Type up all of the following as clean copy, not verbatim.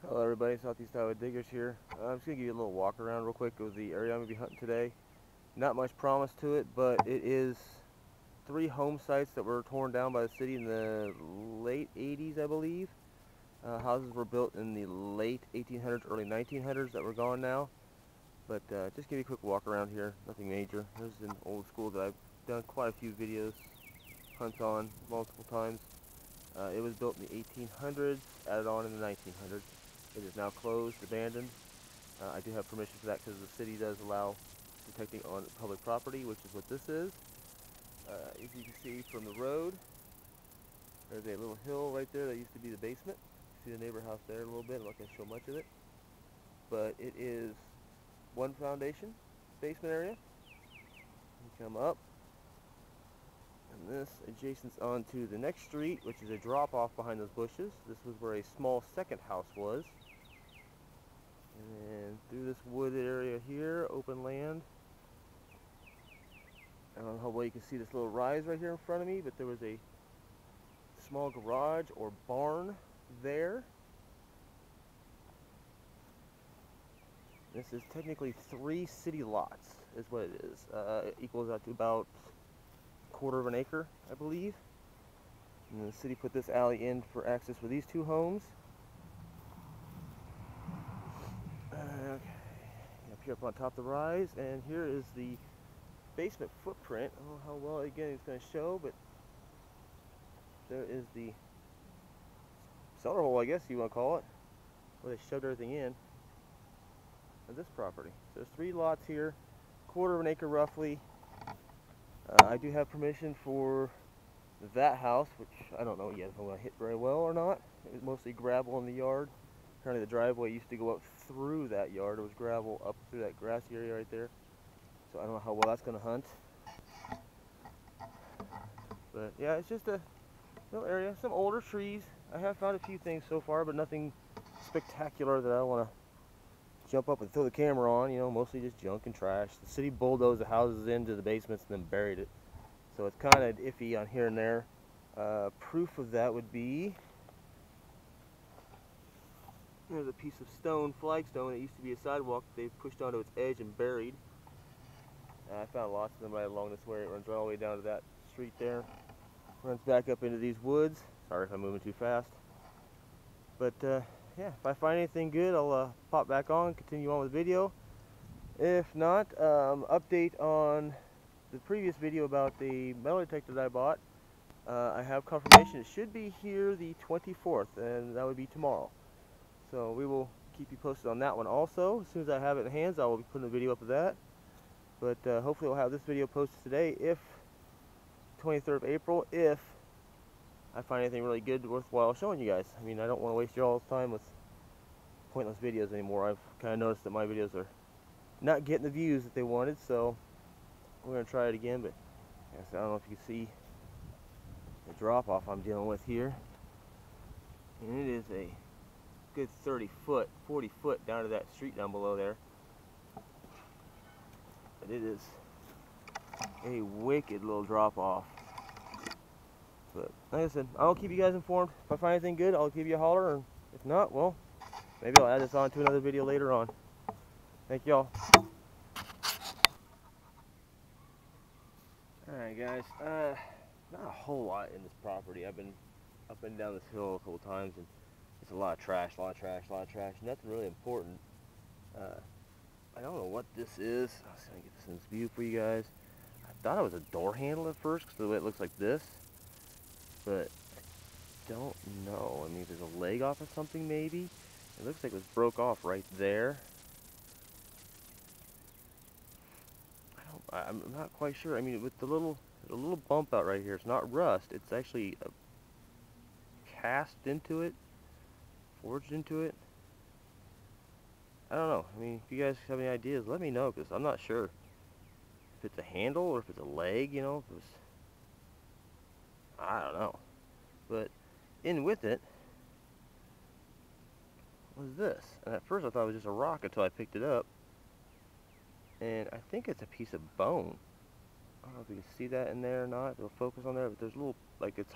Hello everybody, Southeast Iowa Diggers here. I'm just going to give you a little walk around real quick of the area I'm going to be hunting today. Not much promise to it, but it is 3 home sites that were torn down by the city in the late 80s, I believe. Houses were built in the late 1800s, early 1900s that were gone now. But just give you a quick walk around here, nothing major. This is an old school that I've done quite a few videos, hunts on multiple times. It was built in the 1800s, added on in the 1900s. It is now closed, abandoned. I do have permission for that because the city does allow detecting on public property, which is what this is. As you can see from the road, there's a little hill right there that used to be the basement. See the neighbor house there a little bit. I'm not going to show much of it. But it is one foundation, basement area. You come up, and this adjacents onto the next street, which is a drop-off behind those bushes. This was where a small second house was. And through this wood area here, open land. I don't know how well you can see this little rise right here in front of me, but there was a small garage or barn there. This is technically 3 city lots, is what it is. It equals out to about 1/4 of an acre, I believe. And the city put this alley in for access for these 2 homes. Okay, up here up on top of the rise, and here is the basement footprint. I don't know how well again it's going to show, but there is the cellar hole, I guess you want to call it, where they shoved everything in of this property. So there's 3 lots here, 1/4 of an acre roughly. I do have permission for that house, which I don't know yet if I'm going to hit very well or not. It was mostly gravel in the yard. Apparently the driveway used to go up through that yard. It was gravel up through that grassy area right there. So I don't know how well that's going to hunt. But yeah, it's just a little area. Some older trees. I have found a few things so far, but nothing spectacular that I want to jump up and throw the camera on. You know, mostly just junk and trash. The city bulldozed the houses into the basements and then buried it. So it's kind of iffy on here and there. Proof of that would be, there's a piece of stone, flagstone, that used to be a sidewalk that they've pushed onto its edge and buried. I found lots of them right along this way. It runs right all the way down to that street there. Runs back up into these woods. Sorry if I'm moving too fast. But yeah, if I find anything good, I'll pop back on, continue on with the video. If not, update on the previous video about the metal detector that I bought. I have confirmation it should be here the 24th, and that would be tomorrow. So we will keep you posted on that one also. As soon as I have it in hands, I will be putting a video up of that. But hopefully we'll have this video posted today, if 23rd of April, if I find anything really good, worthwhile showing you guys. I mean, I don't want to waste your all's time with pointless videos anymore. I've kind of noticed that my videos are not getting the views that they wanted, so we're going to try it again. But I don't know if you can see the drop-off I'm dealing with here. And it is a good 30 foot, 40 foot down to that street down below there. But it is a wicked little drop-off. But like I said, I'll keep you guys informed. If I find anything good, I'll give you a holler, and if not, well, maybe I'll add this on to another video later on. Thank y'all. Alright guys, not a whole lot in this property. I've been up and down this hill a couple times, and it's a lot of trash, nothing really important. I don't know what this is. I'll see if I can get this in this view for you guys. I thought it was a door handle at first because of the way it looks like this, but I don't know. I mean, there's a leg off of something maybe. It looks like it was broke off right there. I'm not quite sure. I mean, with the little bump out right here, it's not rust. It's actually cast into it, forged into it. I don't know. I mean, if you guys have any ideas, let me know, because I'm not sure if it's a handle or if it's a leg, you know. If it was, I don't know. But in with it was this. And at first I thought it was just a rock until I picked it up. And I think it's a piece of bone. I don't know if you can see that in there or not. It'll focus on there, but there's a little, like, it's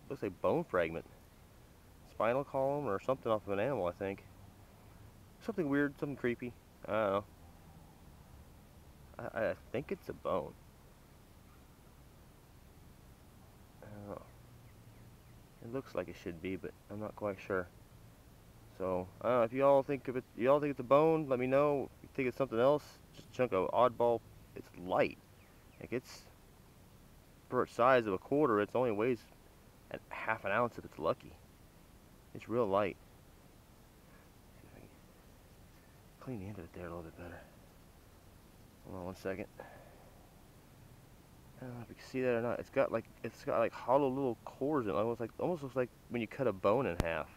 looks like bone fragment. It's spinal column or something off of an animal, I think. Something weird, something creepy. I don't know. I think it's a bone. I don't know. It looks like it should be, but I'm not quite sure. So, I don't know, if y'all think of it, y'all think it's a bone, let me know. If you think it's something else, just a chunk of oddball. It's light. Like, it's, for its size of a quarter, it only weighs half an ounce if it's lucky. It's real light. See if I can clean the end of it there a little bit better. Hold on one second. I don't know if you can see that or not. It's got like hollow little cores in it. Almost looks like when you cut a bone in half.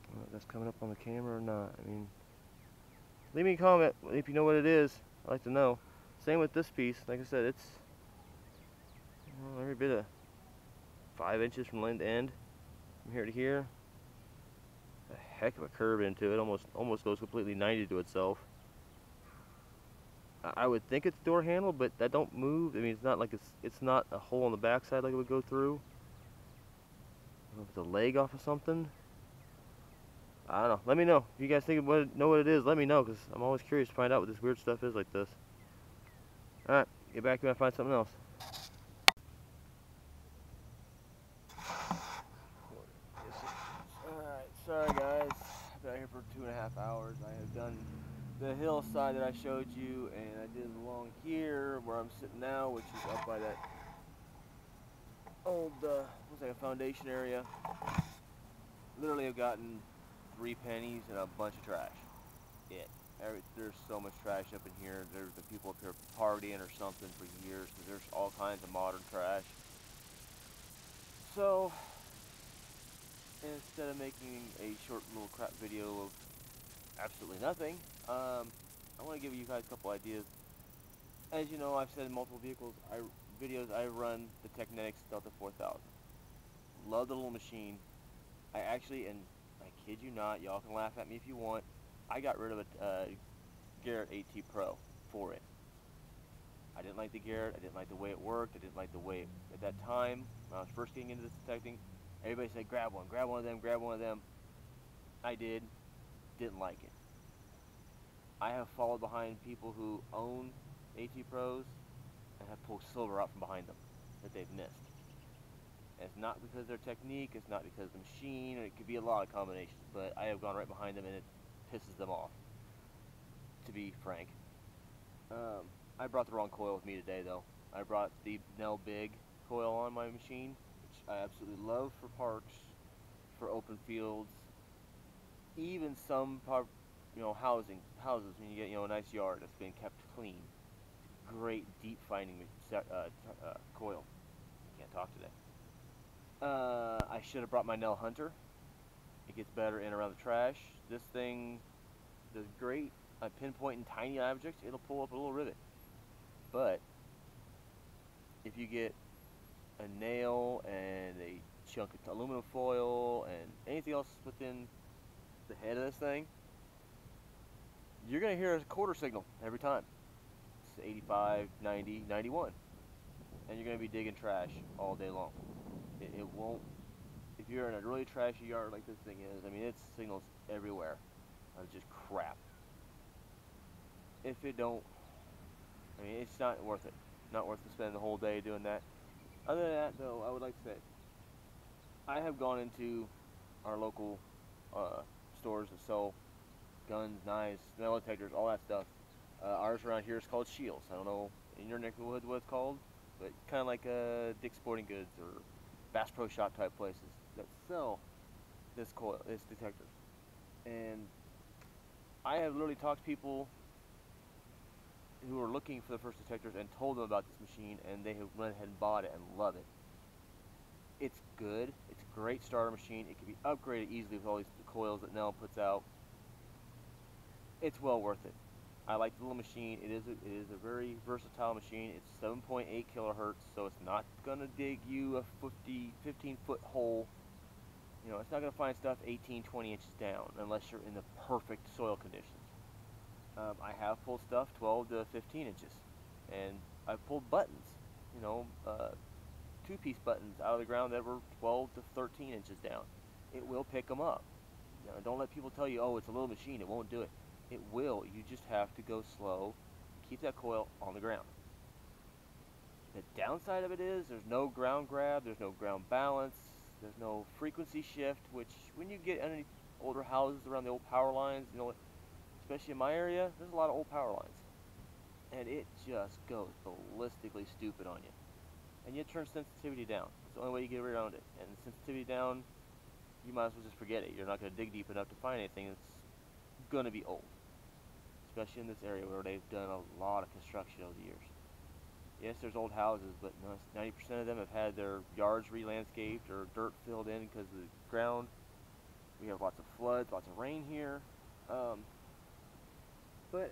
I don't know if that's coming up on the camera or not. I mean, leave me a comment if you know what it is. I'd like to know. Same with this piece. Like I said, it's every bit of 5 inches from end to end, from here to here. A heck of a curve into it. Almost goes completely 90 to itself. I would think it's door handle, but that don't move. I mean, it's not like it's not a hole on the backside like it would go through. I don't know if it's a leg off of something. I don't know. Let me know. If you guys know what it is, let me know, because I'm always curious to find out what this weird stuff is like this. Alright, get back to me when I find something else. Alright, sorry guys. I've been out here for 2.5 hours. I have done the hillside that I showed you, and I did along here where I'm sitting now, which is up by that old, looks like a foundation area. Literally, I've gotten 3 pennies and a bunch of trash. There's so much trash up in here. There's been people up here partying or something for years, because there's all kinds of modern trash. So, instead of making a short little crap video of absolutely nothing, I want to give you guys a couple ideas. As you know, I've said in multiple videos, I run the Technetics Delta 4000. Love the little machine. I actually, and I kid you not, y'all can laugh at me if you want, I got rid of a Garrett AT Pro for it. I didn't like the Garrett, I didn't like the way it worked, I didn't like the way, at that time, when I was first getting into this detecting, everybody said grab one of them, grab one of them. I didn't like it. I have followed behind people who own AT Pros and have pulled silver out from behind them that they've missed. And it's not because of their technique, it's not because of the machine, or it could be a lot of combinations, but I have gone right behind them and it pisses them off, to be frank. I brought the wrong coil with me today though. I brought the Nell Big coil on my machine, which I absolutely love for parks, for open fields, even some houses when you get a nice yard that's been kept clean. Great deep finding coil. Can't talk today. I should have brought my Nell Hunter. It gets better in around the trash. This thing does great. I pinpoint in tiny objects, it'll pull up a little rivet. But if you get a nail and a chunk of aluminum foil and anything else within the head of this thing, you're going to hear a quarter signal every time. It's 85, 90, 91. And you're going to be digging trash all day long. It won't, if you're in a really trashy yard like this thing is, I mean, it signals everywhere of just crap. If it don't, I mean, it's not worth it. Not worth to spend the whole day doing that. Other than that, though, I would like to say, I have gone into our local stores that sell guns, knives, metal detectors, all that stuff. Ours around here is called Shields. I don't know in your neck of the woods what it's called, but kind of like Dick's Sporting Goods or Bass Pro Shop type places that sell this detector. And I have literally talked to people who are looking for the first detectors and told them about this machine, and they have went ahead and bought it and love it. It's good. It's a great starter machine. It can be upgraded easily with all these coils that Nell puts out. It's well worth it. I like the little machine. It is a very versatile machine. It's 7.8 kilohertz, so it's not gonna dig you a 15-foot hole. You know, it's not gonna find stuff 18, 20 inches down unless you're in the perfect soil conditions. I have pulled stuff 12 to 15 inches, and I've pulled buttons, 2 two-piece buttons out of the ground that were 12 to 13 inches down. It will pick them up. Now, don't let people tell you, oh, it's a little machine, it won't do it. It will. You just have to go slow, keep that coil on the ground. The downside of it is there's no ground grab, there's no ground balance, there's no frequency shift, which when you get underneath older houses around the old power lines, you know, especially in my area, there's a lot of old power lines. And it just goes ballistically stupid on you. And you turn sensitivity down. It's the only way you get around it. And sensitivity down, you might as well just forget it. You're not going to dig deep enough to find anything that's going to be old. Especially in this area where they've done a lot of construction over the years. Yes, there's old houses, but 90% of them have had their yards re-landscaped or dirt filled in because of the ground. We have lots of floods, lots of rain here. But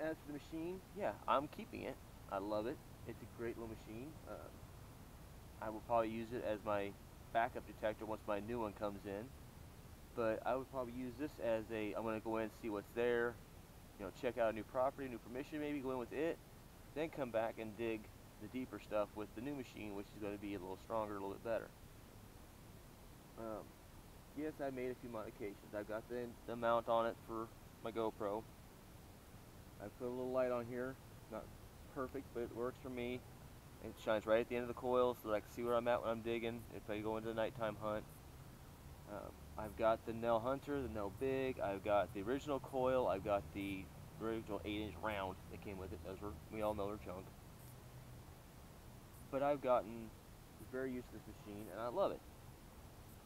as for the machine, yeah, I'm keeping it. I love it. It's a great little machine. I will probably use it as my backup detector once my new one comes in. But I would probably use this as I'm going to go in and see what's there, you know, check out a new property, new permission maybe, go in with it, then come back and dig the deeper stuff with the new machine, which is going to be a little stronger, a little bit better. Yes, I made a few modifications. I've got the mount on it for my GoPro. I put a little light on here, not perfect, but it works for me. It shines right at the end of the coil so that I can see where I'm at when I'm digging if I go into a nighttime hunt. I've got the Nell Hunter, the Nell Big, I've got the original coil, I've got the original 8-inch round that came with it. Those were, we all know they're junk. But I've gotten very used to this machine and I love it.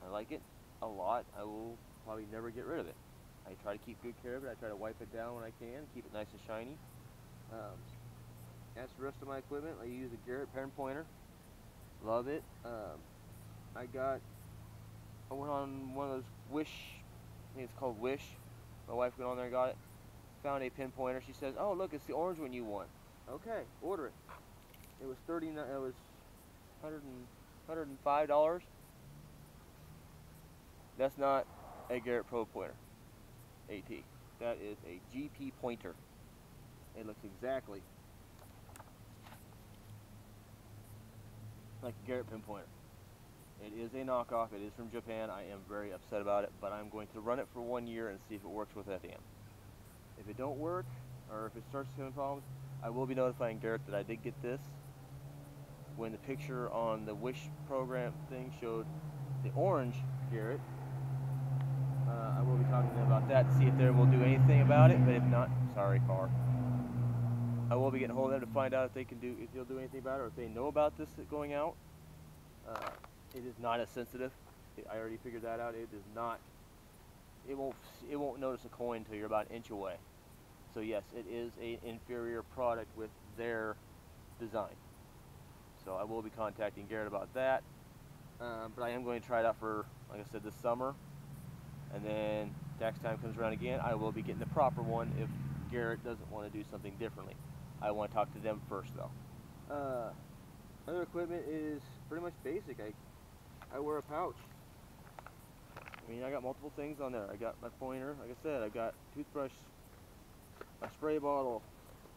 I like it a lot. I will probably never get rid of it. I try to keep good care of it. I try to wipe it down when I can, keep it nice and shiny. As for the rest of my equipment, I use a Garrett pen pointer. Love it. I went on one of those Wish, I think it's called Wish. My wife went on there and got it. Found a pinpointer. She says, "Oh, look, it's the orange one you want." Okay, order it. It was $105. That's not a Garrett Pro pointer, AT. That is a GP pointer. It looks exactly like a Garrett pinpointer. It is a knockoff. It is from Japan. I am very upset about it, but I'm going to run it for 1 year and see if it works with FDM. If it don't work, or if it starts having problems, I will be notifying Garrett that I did get this. When the picture on the Wish program thing showed the orange Garrett, I will be talking to them about that to see if they will do anything about it, but if not, sorry, car. I will be getting a hold of them to find out if they'll do anything about it, or if they know about this going out. It is not as sensitive. I already figured that out. It is not. It won't notice a coin until you're about an inch away. So yes, it is an inferior product with their design. So I will be contacting Garrett about that. But I am going to try it out for, like I said, this summer. And then tax time comes around again, I will be getting the proper one if Garrett doesn't want to do something differently. I want to talk to them first though. Other equipment is pretty much basic. I wear a pouch. I mean, I got multiple things on there. I got my pointer, like I said, I've got toothbrush, my spray bottle,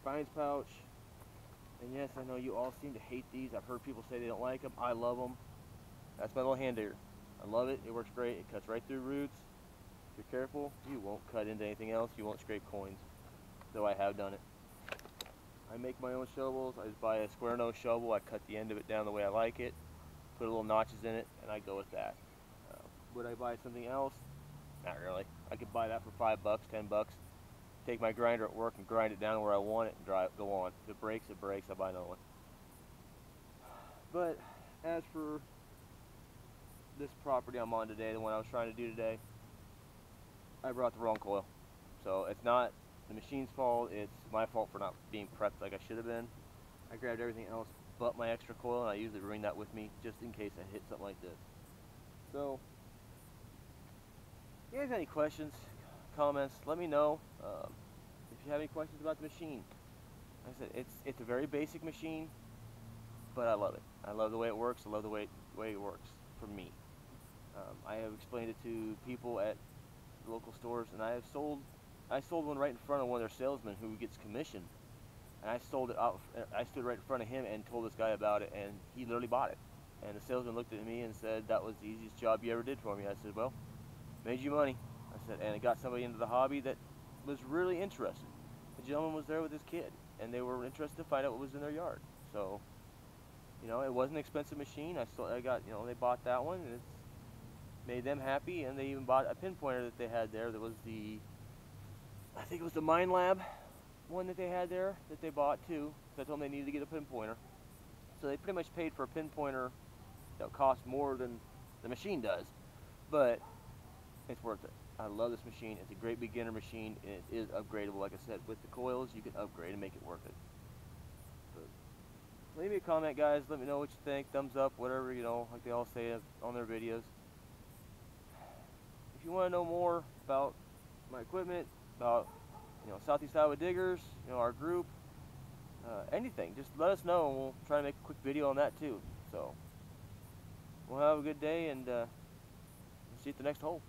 fines pouch, and yes, I know you all seem to hate these. I've heard people say they don't like them. I love them. That's my little hand digger. I love it. It works great. It cuts right through roots. If you're careful, you won't cut into anything else. You won't scrape coins, though I have done it. I make my own shovels. I just buy a square nose shovel. I cut the end of it down the way I like it, put little notches in it, and I go with that. Would I buy something else? Not really. I could buy that for $5, $10. Take my grinder at work and grind it down where I want it and go on. If it breaks, it breaks. I buy another one. But as for this property I'm on today, the one I was trying to do today, I brought the wrong coil. So it's not the machine's fault, it's my fault for not being prepped like I should have been. I grabbed everything else but my extra coil, and I usually bring that with me just in case I hit something like this. So, if you guys have any questions, comments, let me know. If you have any questions about the machine. Like I said, it's a very basic machine, but I love it. I love the way it works. I love the way it works for me. I have explained it to people at local stores, and I sold one right in front of one of their salesmen who gets commission, and I sold it out. I stood right in front of him and told this guy about it, and he literally bought it, And the salesman looked at me and said, that was the easiest job you ever did for me. I said, well, made you money. I said, and it got somebody into the hobby that was really interested. The gentleman was there with his kid, and they were interested to find out what was in their yard. So, you know, it was an expensive machine. I got, you know, they bought that one, and it's made them happy, and they even bought a pinpointer that they had there that was the, I think it was the Mind Lab one that they had there that they bought too. So I told them they needed to get a pinpointer. So they pretty much paid for a pinpointer that cost more than the machine does, but it's worth it. I love this machine. It's a great beginner machine, and it is upgradable. Like I said, with the coils, you can upgrade and make it worth it. But leave me a comment, guys. Let me know what you think. Thumbs up, whatever, you know, like they all say on their videos. If you want to know more about my equipment, about, you know, Southeast Iowa Diggers, you know, our group, anything, just let us know, and we'll try to make a quick video on that too. So, we'll have a good day, and see you at the next hole.